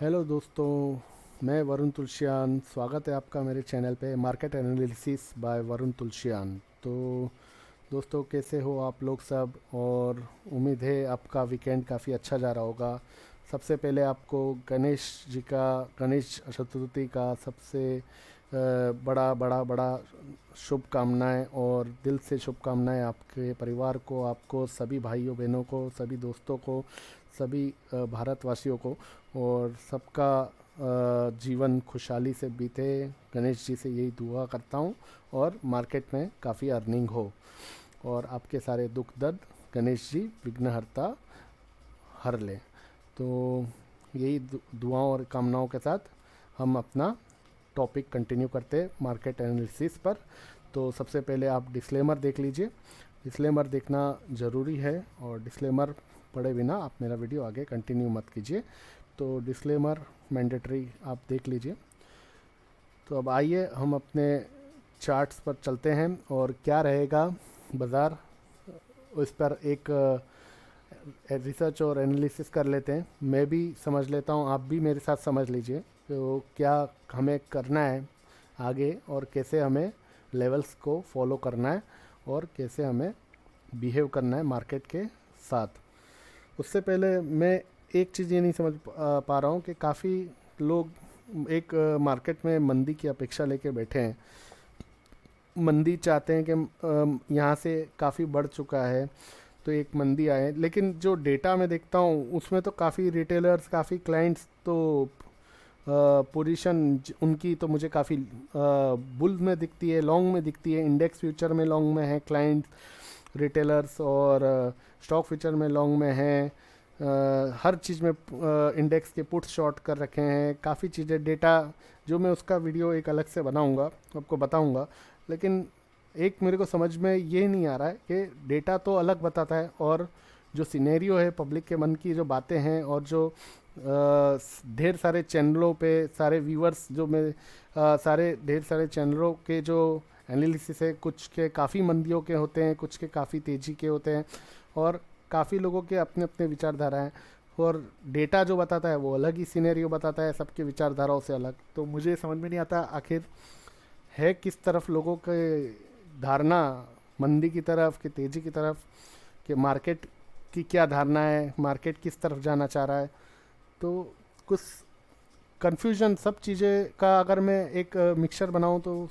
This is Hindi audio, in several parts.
हेलो दोस्तों, मैं वरुण तुलसियान। स्वागत है आपका मेरे चैनल पे market analysis by Varun Tulsian. तो दोस्तों, कैसे हो आप लोग सब? और उम्मीद है आपका वीकेंड काफ़ी अच्छा जा रहा होगा। सबसे पहले आपको गणेश चतुर्थी का सबसे बड़ा बड़ा बड़ा शुभकामनाएं, और दिल से शुभकामनाएं आपके परिवार को, आपको सभी भाइयों बहनों को, सभी दोस्तों को, सभी भारतवासियों को। और सबका जीवन खुशहाली से बीते, गणेश जी से यही दुआ करता हूँ। और मार्केट में काफ़ी अर्निंग हो, और आपके सारे दुख दर्द गणेश जी विघ्नहर्ता हर लें। तो यही दुआओं और कामनाओं के साथ हम अपना टॉपिक कंटिन्यू करते हैं मार्केट एनालिसिस पर। तो सबसे पहले आप डिस्क्लेमर देख लीजिए। डिस्क्लेमर देखना ज़रूरी है, और डिस्क्लेमर पढ़े बिना आप मेरा वीडियो आगे कंटिन्यू मत कीजिए। तो डिस्क्लेमर मैंडेटरी आप देख लीजिए। तो अब आइए हम अपने चार्ट्स पर चलते हैं, और क्या रहेगा बाज़ार, उस पर एक रिसर्च और एनालिसिस कर लेते हैं। मैं भी समझ लेता हूँ, आप भी मेरे साथ समझ लीजिए तो क्या हमें करना है आगे, और कैसे हमें लेवल्स को फॉलो करना है, और कैसे हमें बिहेव करना है मार्केट के साथ। उससे पहले मैं एक चीज़ ये नहीं समझ पा रहा हूँ कि काफ़ी लोग एक मार्केट में मंदी की अपेक्षा लेके बैठे हैं। मंदी चाहते हैं कि यहाँ से काफ़ी बढ़ चुका है तो एक मंदी आए, लेकिन जो डेटा मैं देखता हूँ उसमें तो काफ़ी रिटेलर्स, काफ़ी क्लाइंट्स तो पोजीशन उनकी तो मुझे काफ़ी बुल में दिखती है, लॉन्ग में दिखती है। इंडेक्स फ्यूचर में लॉन्ग में है क्लाइंट्स, रिटेलर्स, और स्टॉक फ्यूचर में लॉन्ग में हैं। हर चीज़ में इंडेक्स के पुट शॉर्ट कर रखे हैं। काफ़ी चीज़ें डेटा जो मैं उसका वीडियो एक अलग से बनाऊंगा, आपको बताऊंगा। लेकिन एक मेरे को समझ में ये नहीं आ रहा है कि डेटा तो अलग बताता है, और जो सिनेरियो है, पब्लिक के मन की जो बातें हैं, और जो ढेर सारे चैनलों पे सारे व्यूअर्स जो मैं सारे ढेर सारे चैनलों के जो एनालिसिस है, कुछ के काफ़ी मंदियों के होते हैं, कुछ के काफ़ी तेज़ी के होते हैं, और काफ़ी लोगों के अपने अपने विचारधारा हैं। और डेटा जो बताता है वो अलग ही सिनेरियो बताता है, सबके विचारधाराओं से अलग। तो मुझे समझ में नहीं आता आखिर है किस तरफ लोगों के धारणा, मंदी की तरफ कि तेज़ी की तरफ, कि मार्केट की क्या धारणा है, मार्केट किस तरफ जाना चाह रहा है। तो कुछ कन्फ्यूजन सब चीज़ें का अगर मैं एक मिक्सचर बनाऊं तो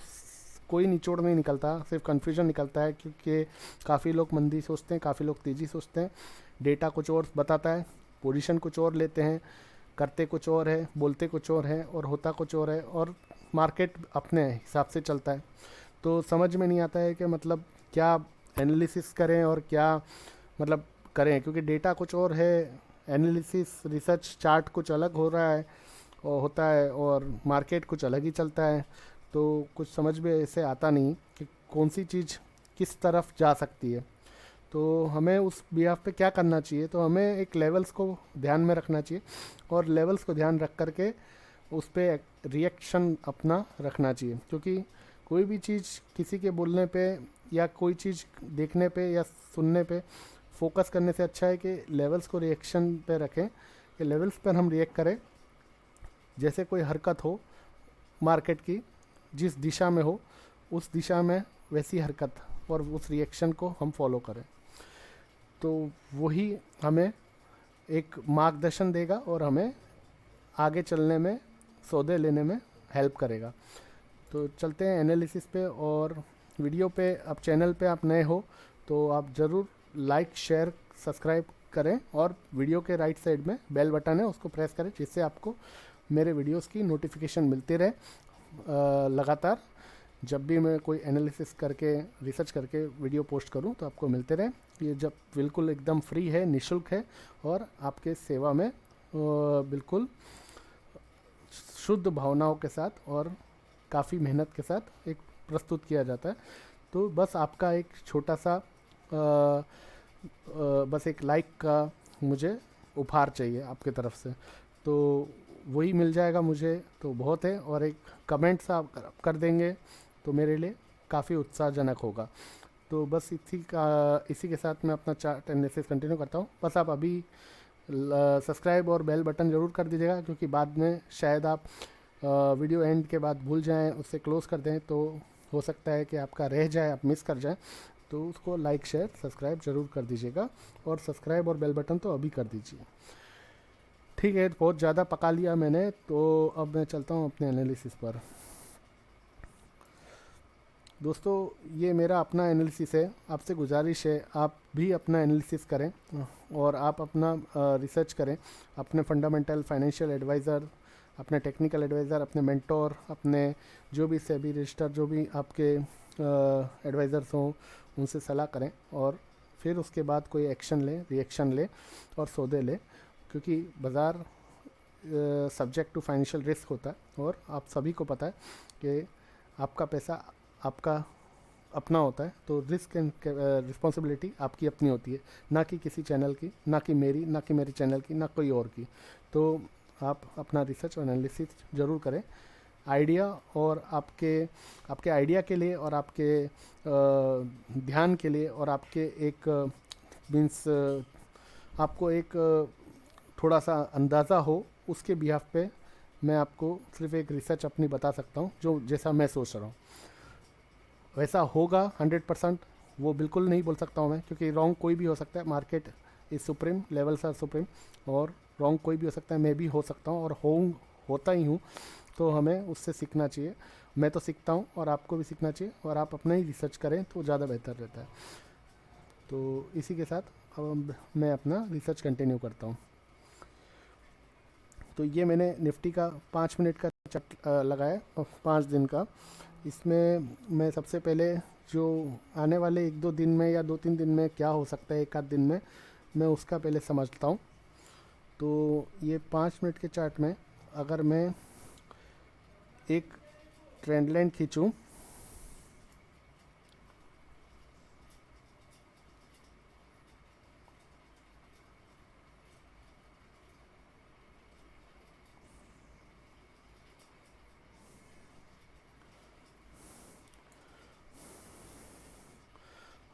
कोई निचोड़ नहीं निकलता, सिर्फ कन्फ्यूजन निकलता है। क्योंकि काफ़ी लोग मंदी सोचते हैं, काफ़ी लोग तेज़ी सोचते हैं। डेटा कुछ और बताता है, पोजीशन कुछ और लेते हैं, करते कुछ और है, बोलते कुछ और है, और होता कुछ और है, और मार्केट अपने हिसाब से चलता है। तो समझ में नहीं आता है कि मतलब क्या एनालिसिस करें और क्या मतलब करें, क्योंकि डेटा कुछ और है, एनालिसिस रिसर्च चार्ट कुछ अलग हो रहा है और होता है, और मार्केट कुछ अलग ही चलता है। तो कुछ समझ में ऐसे आता नहीं कि कौन सी चीज़ किस तरफ जा सकती है। तो हमें उस बिहाफ पे क्या करना चाहिए, तो हमें एक लेवल्स को ध्यान में रखना चाहिए, और लेवल्स को ध्यान रख करके उस पर रिएक्शन अपना रखना चाहिए। क्योंकि कोई भी चीज़ किसी के बोलने पे या कोई चीज़ देखने पे या सुनने पे फोकस करने से अच्छा है कि लेवल्स को रिएक्शन पे रखें, कि लेवल्स पर हम रिएक्ट करें। जैसे कोई हरकत हो मार्केट की, जिस दिशा में हो उस दिशा में वैसी हरकत और उस रिएक्शन को हम फॉलो करें, तो वही हमें एक मार्गदर्शन देगा और हमें आगे चलने में, सौदे लेने में हेल्प करेगा। तो चलते हैं एनालिसिस पे। और वीडियो पे, अब चैनल पे आप नए हो तो आप ज़रूर लाइक, शेयर, सब्सक्राइब करें, और वीडियो के राइट साइड में बेल बटन है उसको प्रेस करें, जिससे आपको मेरे वीडियोस की नोटिफिकेशन मिलती रहे लगातार। जब भी मैं कोई एनालिसिस करके, रिसर्च करके वीडियो पोस्ट करूं तो आपको मिलते रहे। ये जब बिल्कुल एकदम फ्री है, निशुल्क है, और आपके सेवा में बिल्कुल शुद्ध भावनाओं के साथ और काफ़ी मेहनत के साथ एक प्रस्तुत किया जाता है। तो बस आपका एक छोटा सा बस एक लाइक का मुझे उपहार चाहिए आपके तरफ से, तो वही मिल जाएगा मुझे तो बहुत है। और एक कमेंट्स आप कर देंगे तो मेरे लिए काफ़ी उत्साहजनक होगा। तो बस इसी के साथ मैं अपना चार्ट एनालिसिस कंटिन्यू करता हूँ। बस आप अभी सब्सक्राइब और बेल बटन ज़रूर कर दीजिएगा, क्योंकि बाद में शायद आप वीडियो एंड के बाद भूल जाएं, उससे क्लोज़ कर दें, तो हो सकता है कि आपका रह जाए, आप मिस कर जाएं। तो उसको लाइक शेयर सब्सक्राइब ज़रूर कर दीजिएगा, और सब्सक्राइब और बेल बटन तो अभी कर दीजिए। ठीक है, बहुत ज़्यादा पका लिया मैंने, तो अब मैं चलता हूँ अपने एनालिसिस पर। दोस्तों, ये मेरा अपना एनालिसिस है, आपसे गुजारिश है आप भी अपना एनालिसिस करें और आप अपना रिसर्च करें। अपने फंडामेंटल फाइनेंशियल एडवाइज़र, अपने टेक्निकल एडवाइज़र, अपने मेंटोर, अपने जो भी सेबी रजिस्टर, जो भी आपके एडवाइज़र्स हों, उनसे सलाह करें और फिर उसके बाद कोई एक्शन लें, रिएक्शन लें और सौदे लें, क्योंकि बाज़ार सब्जेक्ट टू फाइनेंशियल रिस्क होता है और आप सभी को पता है कि आपका पैसा आपका अपना होता है, तो रिस्क एंड रिस्पॉन्सिबिलिटी आपकी अपनी होती है, ना कि किसी चैनल की, ना कि मेरी, ना कि मेरे चैनल की, ना कोई और की। तो आप अपना रिसर्च और एनालिसिस ज़रूर करें, आइडिया और आपके आइडिया के लिए और आपके ध्यान के लिए और आपके एक मीन्स आपको एक थोड़ा सा अंदाज़ा हो, उसके बिहाफ पे मैं आपको सिर्फ एक रिसर्च अपनी बता सकता हूँ, जो जैसा मैं सोच रहा हूँ। वैसा होगा 100% वो बिल्कुल नहीं बोल सकता हूँ मैं, क्योंकि रॉन्ग कोई भी हो सकता है। Market is supreme, levels are supreme, और रॉन्ग कोई भी हो सकता है, मैं भी हो सकता हूँ और होता ही हूँ। तो हमें उससे सीखना चाहिए, मैं तो सीखता हूँ और आपको भी सीखना चाहिए, और आप अपना ही रिसर्च करें तो ज़्यादा बेहतर रहता है। तो इसी के साथ अब मैं अपना रिसर्च कंटिन्यू करता हूँ। तो ये मैंने निफ्टी का 5 मिनट का चार्ट लगाया, 5 दिन का। इसमें मैं सबसे पहले जो आने वाले 1-2 दिन में या 2-3 दिन में क्या हो सकता है, 1 आध दिन में, मैं उसका पहले समझता हूँ। तो ये 5 मिनट के चार्ट में अगर मैं एक ट्रेंड लाइन खींचूँ,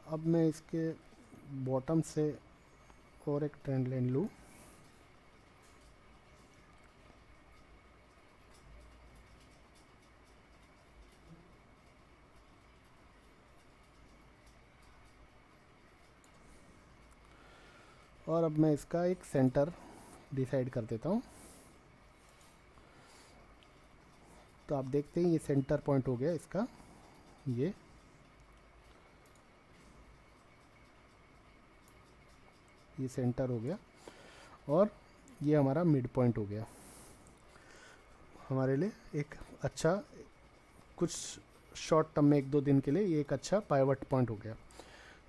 अब मैं इसके बॉटम से और एक ट्रेंड लाइन लूँ, और अब मैं इसका एक सेंटर डिसाइड कर देता हूँ। तो आप देखते हैं ये सेंटर पॉइंट हो गया इसका, ये सेंटर हो गया, और ये हमारा मिड पॉइंट हो गया हमारे लिए। एक अच्छा, कुछ शॉर्ट टर्म में 1-2 दिन के लिए ये एक अच्छा पाइवट पॉइंट हो गया।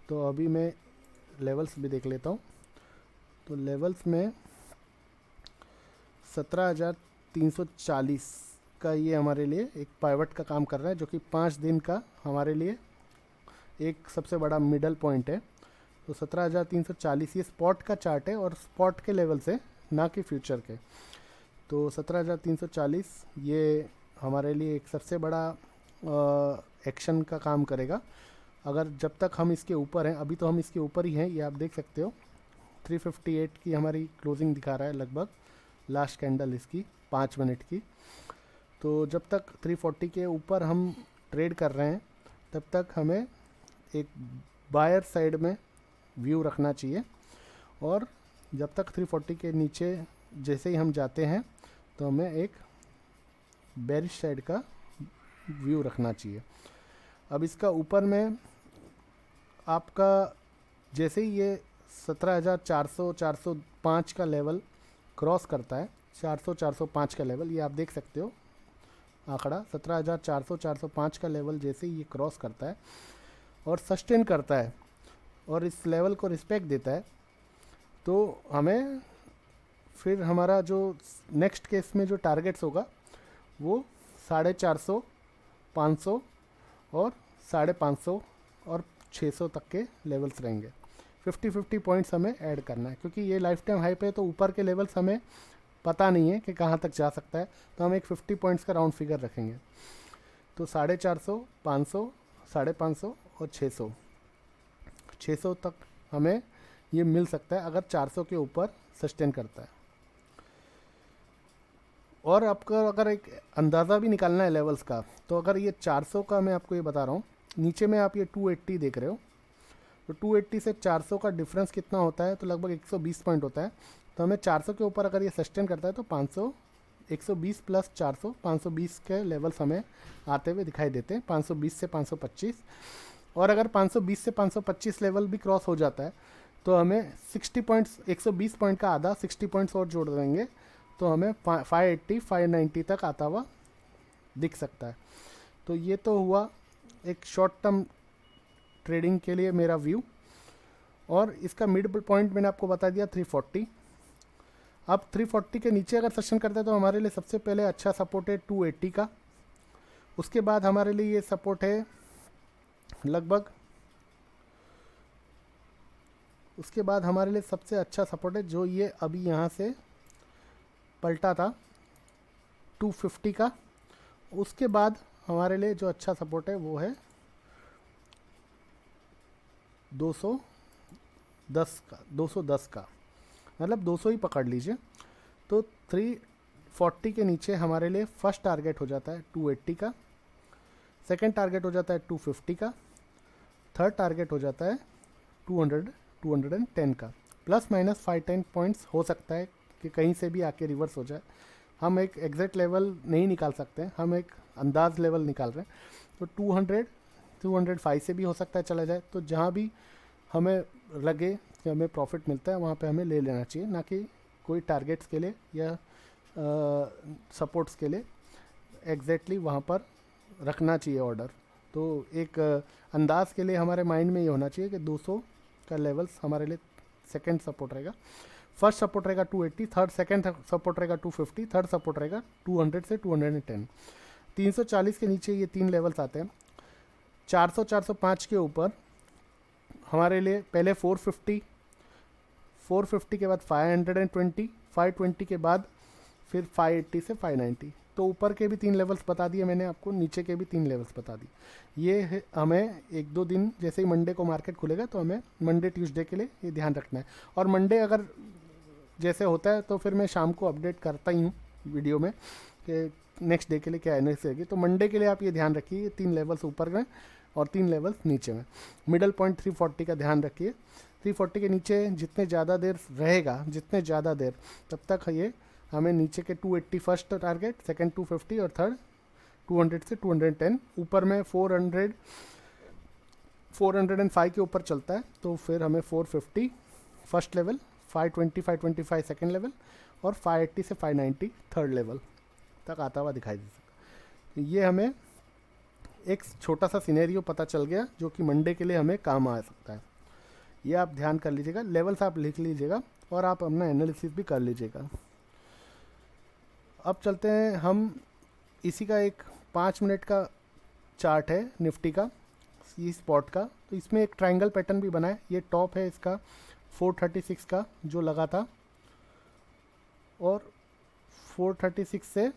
तो अभी मैं लेवल्स भी देख लेता हूँ। तो लेवल्स में 17,340 का ये हमारे लिए एक पाइवट का काम कर रहा है, जो कि 5 दिन का हमारे लिए एक सबसे बड़ा मिडल पॉइंट है। तो 17,340 ये स्पॉट का चार्ट है, और स्पॉट के लेवल से, ना कि फ्यूचर के। तो 17,340 ये हमारे लिए एक सबसे बड़ा एक्शन का काम करेगा। अगर जब तक हम इसके ऊपर हैं, अभी तो हम इसके ऊपर ही हैं, ये आप देख सकते हो 358 की हमारी क्लोजिंग दिखा रहा है लगभग, लास्ट कैंडल इसकी 5 मिनट की। तो जब तक 340 के ऊपर हम ट्रेड कर रहे हैं, तब तक हमें एक बायर साइड में व्यू रखना चाहिए, और जब तक 340 के नीचे जैसे ही हम जाते हैं, तो हमें एक बेरिश साइड का व्यू रखना चाहिए। अब इसका ऊपर में आपका जैसे ही ये 17,400 405 का लेवल क्रॉस करता है, 400 405 का लेवल, ये आप देख सकते हो आंकड़ा, 17,400 405 का लेवल जैसे ही ये क्रॉस करता है और सस्टेन करता है और इस लेवल को रिस्पेक्ट देता है, तो हमें फिर हमारा जो नेक्स्ट केस में जो टारगेट्स होगा वो 450, 500 और 550 और 600 तक के लेवल्स रहेंगे। 50-50 पॉइंट्स हमें ऐड करना है, क्योंकि ये लाइफ टाइम हाई पे, तो ऊपर के लेवल्स हमें पता नहीं है कि कहाँ तक जा सकता है, तो हम एक 50 पॉइंट्स का राउंड फिगर रखेंगे। तो 450, 500, 550 और 600 तक हमें ये मिल सकता है, अगर 400 के ऊपर सस्टेन करता है। और आपको अगर एक अंदाज़ा भी निकालना है लेवल्स का, तो अगर ये 400 का मैं आपको ये बता रहा हूँ, नीचे में आप ये 280 देख रहे हो, तो 280 से 400 का डिफरेंस कितना होता है, तो लगभग 120 पॉइंट होता है। तो हमें 400 के ऊपर अगर ये सस्टेन करता है तो 500, 120 प्लस 400, 520 के लेवल्स हमें आते हुए दिखाई देते हैं, 520 से 525। और अगर 520 से 525 लेवल भी क्रॉस हो जाता है तो हमें 60 पॉइंट्स, 120 पॉइंट का आधा 60 पॉइंट्स और जोड़ देंगे तो हमें 580, 590 तक आता हुआ दिख सकता है। तो ये तो हुआ एक शॉर्ट टर्म ट्रेडिंग के लिए मेरा व्यू। और इसका मिड पॉइंट मैंने आपको बता दिया 340। अब 340 के नीचे अगर सेशन करते हैं तो हमारे लिए सबसे पहले अच्छा सपोर्ट है 280 का। उसके बाद हमारे लिए ये सपोर्ट है लगभग, उसके बाद हमारे लिए सबसे अच्छा सपोर्ट है जो ये अभी यहाँ से पलटा था 250 का। उसके बाद हमारे लिए जो अच्छा सपोर्ट है वो है 210 का, मतलब 200 ही पकड़ लीजिए। तो 340 के नीचे हमारे लिए फर्स्ट टारगेट हो जाता है 280 का, सेकंड टारगेट हो जाता है 250 का, थर्ड टारगेट हो जाता है 210 का। प्लस माइनस 5-10 पॉइंट्स हो सकता है कि कहीं से भी आके रिवर्स हो जाए। हम एक एग्जैक्ट लेवल नहीं निकाल सकते, हम एक अंदाज लेवल निकाल रहे हैं। तो 200, 205 से भी हो सकता है चला जाए। तो जहाँ भी हमें लगे कि हमें प्रॉफिट मिलता है वहाँ पे हमें ले लेना चाहिए, ना कि कोई टारगेट्स के लिए या सपोर्ट्स के लिए एग्जैक्टली वहाँ पर रखना चाहिए ऑर्डर। तो एक अंदाज के लिए हमारे माइंड में ये होना चाहिए कि 200 का लेवल्स हमारे लिए सेकंड सपोर्ट रहेगा, फर्स्ट सपोर्ट रहेगा 280, थर्ड सेकंड सपोर्ट रहेगा 250, थर्ड सपोर्ट रहेगा 200 से 210। 340 के नीचे ये तीन लेवल्स आते हैं। 400, 405 के ऊपर हमारे लिए पहले 450, 450 के बाद 520, 520 के बाद फिर 580 से 590। तो ऊपर के भी तीन लेवल्स बता दिए मैंने आपको, नीचे के भी तीन लेवल्स बता दिए। ये हमें एक दो दिन, जैसे ही मंडे को मार्केट खुलेगा तो हमें मंडे ट्यूसडे के लिए ये ध्यान रखना है। और मंडे अगर जैसे होता है तो फिर मैं शाम को अपडेट करता ही हूँ वीडियो में कि नेक्स्ट डे के लिए क्या एनर्जी रहेगी। तो मंडे के लिए आप ये ध्यान रखिए, तीन लेवल्स ऊपर में और तीन लेवल्स नीचे में। मिडल पॉइंट 340 का ध्यान रखिए। 340 के नीचे जितने ज़्यादा देर रहेगा, जितने ज़्यादा देर, तब तक ये हमें नीचे के 280 फर्स्ट टारगेट, सेकंड 250 और थर्ड 200 से 210। ऊपर में 400, 405 के ऊपर चलता है तो फिर हमें 450 फर्स्ट लेवल, 520, 525 सेकंड लेवल और 580 से 590 थर्ड लेवल तक आता हुआ दिखाई दे सकता है। ये हमें एक छोटा सा सिनेरियो पता चल गया जो कि मंडे के लिए हमें काम आ सकता है। ये आप ध्यान कर लीजिएगा, लेवल्स आप लिख लीजिएगा और आप अपना एनालिसिस भी कर लीजिएगा। अब चलते हैं हम, इसी का एक 5 मिनट का चार्ट है निफ्टी का, ये स्पॉट का। तो इसमें एक ट्रायंगल पैटर्न भी बना है। ये टॉप है इसका 436 का जो लगा था, और 436 से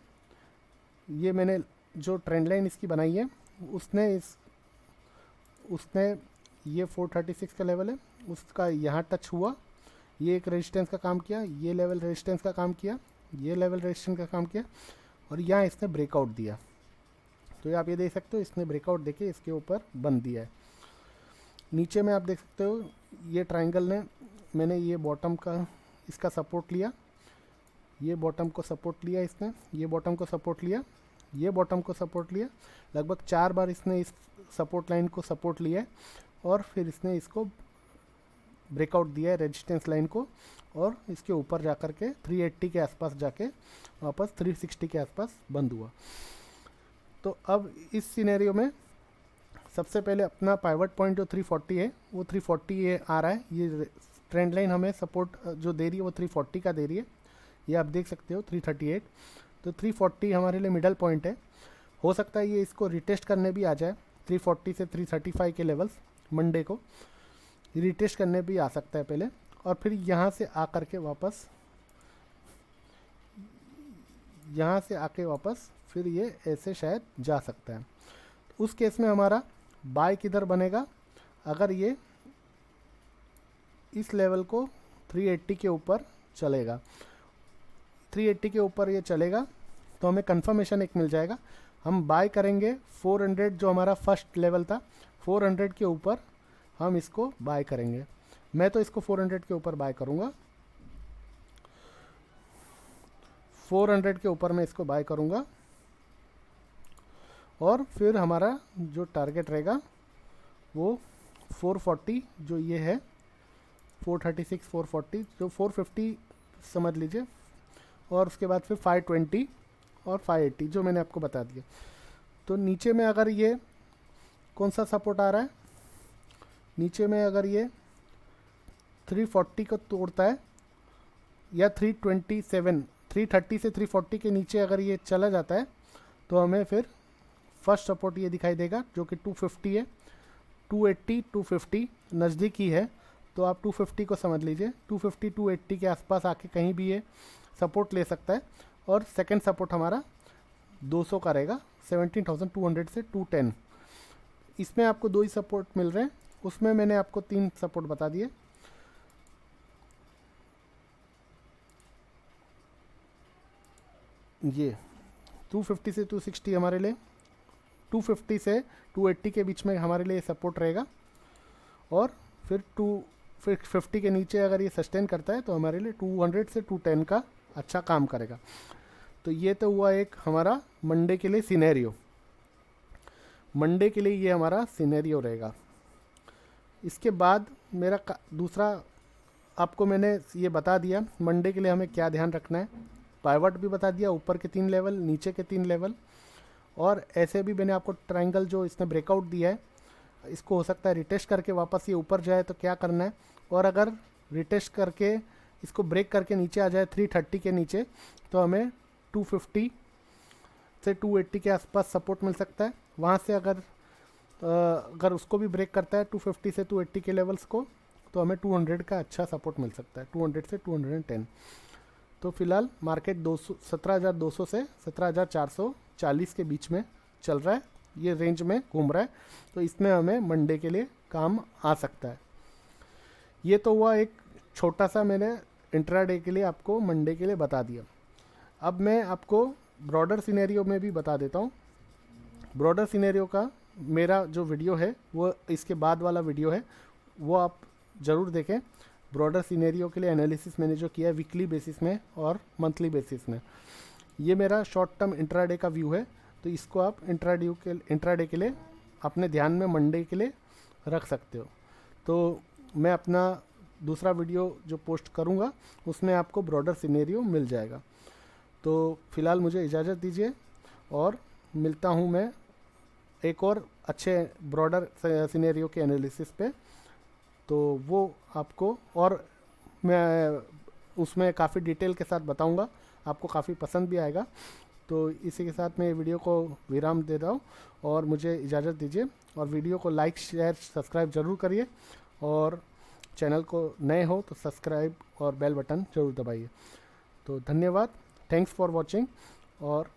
ये मैंने जो ट्रेंड लाइन इसकी बनाई है उसने ये 436 का लेवल है, उसका यहाँ टच हुआ, ये एक रेजिस्टेंस का काम किया, ये लेवल रेजिस्टेंस का काम किया, ये लेवल रेजिस्टेंस का काम किया, और यहाँ इसने ब्रेकआउट दिया। तो आप ये देख सकते हो, इसने ब्रेकआउट देके इसके ऊपर बंद दिया है। नीचे में आप देख सकते हो ये ट्रायंगल ने, मैंने ये बॉटम का इसका सपोर्ट लिया, ये बॉटम को सपोर्ट लिया इसने, ये बॉटम को सपोर्ट लिया, ये बॉटम को सपोर्ट लिया। लगभग 4 बार इसने इस सपोर्ट लाइन को सपोर्ट लिया है और फिर इसने इसको ब्रेकआउट दिया है रेजिस्टेंस लाइन को, और इसके ऊपर जाकर के 380 के आसपास जाके वापस 360 के आसपास बंद हुआ। तो अब इस सिनेरियो में सबसे पहले अपना पाइवट पॉइंट जो 340 है वो 340 ये आ रहा है। ये ट्रेंड लाइन हमें सपोर्ट जो दे रही है वो 340 का दे रही है, ये आप देख सकते हो 338। तो 340 हमारे लिए मिडल पॉइंट है। हो सकता है ये इसको रिटेस्ट करने भी आ जाए, 340 से 335 के लेवल्स मंडे को रिटेस्ट करने भी आ सकता है पहले, और फिर यहाँ से आकर के वापस, यहाँ से आके वापस फिर ये ऐसे शायद जा सकता है। उस केस में हमारा बाय किधर बनेगा, अगर ये इस लेवल को 380 के ऊपर चलेगा। 380 के ऊपर ये चलेगा तो हमें कंफर्मेशन एक मिल जाएगा। हम बाय करेंगे 400, जो हमारा फर्स्ट लेवल था 400 के ऊपर हम इसको बाय करेंगे। मैं तो इसको 400 के ऊपर बाय करूँगा, 400 के ऊपर मैं इसको बाय करूँगा। और फिर हमारा जो टारगेट रहेगा वो 440, जो ये है 436, 440, जो 450 समझ लीजिए, और उसके बाद फिर 520 और 580 जो मैंने आपको बता दिया। तो नीचे में अगर ये कौन सा सपोर्ट आ रहा है, नीचे में अगर ये 340 को तोड़ता है या 327, 330 से 340 के नीचे अगर ये चला जाता है तो हमें फिर फर्स्ट सपोर्ट ये दिखाई देगा जो कि 250 है। 280, 250 नज़दीक ही है, तो आप 250 को समझ लीजिए। 250, 280 के आसपास आके कहीं भी ये सपोर्ट ले सकता है। और सेकंड सपोर्ट हमारा 200 का रहेगा, 17,200 से 210। इसमें आपको 2 ही सपोर्ट मिल रहे हैं, उसमें मैंने आपको 3 सपोर्ट बता दिए। ये 250 से 260 हमारे लिए, 250 से 280 के बीच में हमारे लिए सपोर्ट रहेगा। और फिर 250 के नीचे अगर ये सस्टेन करता है तो हमारे लिए 200 से 210 का अच्छा काम करेगा। तो ये तो हुआ एक हमारा मंडे के लिए सिनेरियो। मंडे के लिए ये हमारा सिनेरियो रहेगा। इसके बाद मेरा दूसरा आपको मैंने ये बता दिया मंडे के लिए हमें क्या ध्यान रखना है। पाइवट भी बता दिया, ऊपर के 3 लेवल, नीचे के 3 लेवल। और ऐसे भी मैंने आपको ट्रायंगल जो इसने ब्रेकआउट दिया है, इसको हो सकता है रिटेस्ट करके वापस ये ऊपर जाए तो क्या करना है। और अगर रिटेस्ट करके इसको ब्रेक करके नीचे आ जाए 330 के नीचे, तो हमें 250 से 280 के आसपास सपोर्ट मिल सकता है। वहाँ से अगर उसको भी ब्रेक करता है 250 से 280 के लेवल्स को, तो हमें 200 का अच्छा सपोर्ट मिल सकता है, 200 से 210। तो फिलहाल मार्केट 17,200 से 17,440 के बीच में चल रहा है, ये रेंज में घूम रहा है। तो इसमें हमें मंडे के लिए काम आ सकता है। ये तो हुआ एक छोटा सा, मैंने इंट्राडे के लिए आपको मंडे के लिए बता दिया। अब मैं आपको ब्रॉडर सिनेरियो में भी बता देता हूँ। ब्रॉडर सिनेरियो का मेरा जो वीडियो है वो इसके बाद वाला वीडियो है, वो आप ज़रूर देखें। ब्रॉडर सिनेरियो के लिए एनालिसिस मैंने जो किया है वीकली बेसिस में और मंथली बेसिस में। ये मेरा शॉर्ट टर्म इंट्राडे का व्यू है, तो इसको आप इंट्राडे के लिए अपने ध्यान में मंडे के लिए रख सकते हो। तो मैं अपना दूसरा वीडियो जो पोस्ट करूँगा उसमें आपको ब्रॉडर सिनेरियो मिल जाएगा। तो फिलहाल मुझे इजाज़त दीजिए और मिलता हूँ मैं एक और अच्छे ब्रॉडर सिनेरियो के एनालिसिस पे। तो वो आपको, और मैं उसमें काफ़ी डिटेल के साथ बताऊंगा, आपको काफ़ी पसंद भी आएगा। तो इसी के साथ मैं ये वीडियो को विराम दे रहा हूँ और मुझे इजाज़त दीजिए। और वीडियो को लाइक, शेयर, सब्सक्राइब ज़रूर करिए, और चैनल को नए हो तो सब्सक्राइब और बेल बटन ज़रूर दबाइए। तो धन्यवाद, थैंक्स फॉर वॉचिंग, और